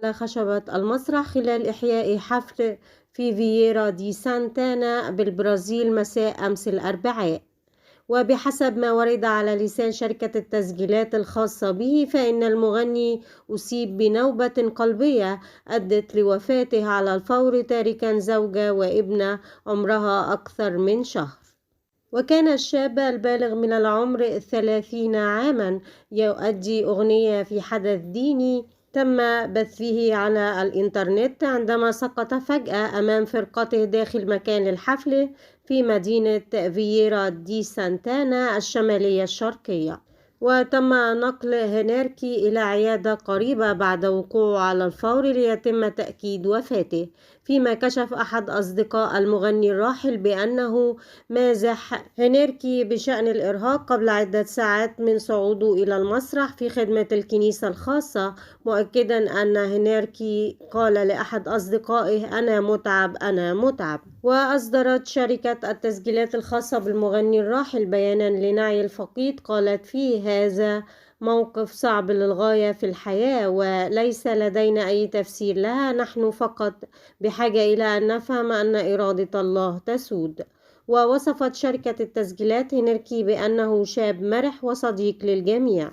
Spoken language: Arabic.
على خشبة المسرح خلال إحياء حفل في فييرا دي سانتانا بالبرازيل مساء أمس الأربعاء. وبحسب ما ورد على لسان شركة التسجيلات الخاصة به، فإن المغني أصيب بنوبة قلبية أدت لوفاته على الفور، تاركا زوجة وابنة عمرها أكثر من شهر. وكان الشاب البالغ من العمر 30 عاما يؤدي أغنية في حدث ديني تم بثه على الإنترنت، عندما سقط فجأة أمام فرقته داخل مكان الحفل في مدينة فييرا دي سانتانا الشمالية الشرقية. وتم نقل هنركي إلى عيادة قريبة بعد وقوعه على الفور ليتم تأكيد وفاته، فيما كشف أحد أصدقاء المغني الراحل بأنه مازح هنركي بشأن الإرهاق قبل عدة ساعات من صعوده إلى المسرح في خدمة الكنيسة الخاصة، مؤكدا أن هنركي قال لأحد أصدقائه: "أنا متعب، أنا متعب". وأصدرت شركة التسجيلات الخاصة بالمغني الراحل بيانا لنعي الفقيد قالت فيه: "هذا موقف صعب للغاية في الحياة، وليس لدينا أي تفسير لها. نحن فقط بحاجة إلى أن نفهم أن إرادة الله تسود". ووصفت شركة التسجيلات هنركي بأنه شاب مرح وصديق للجميع.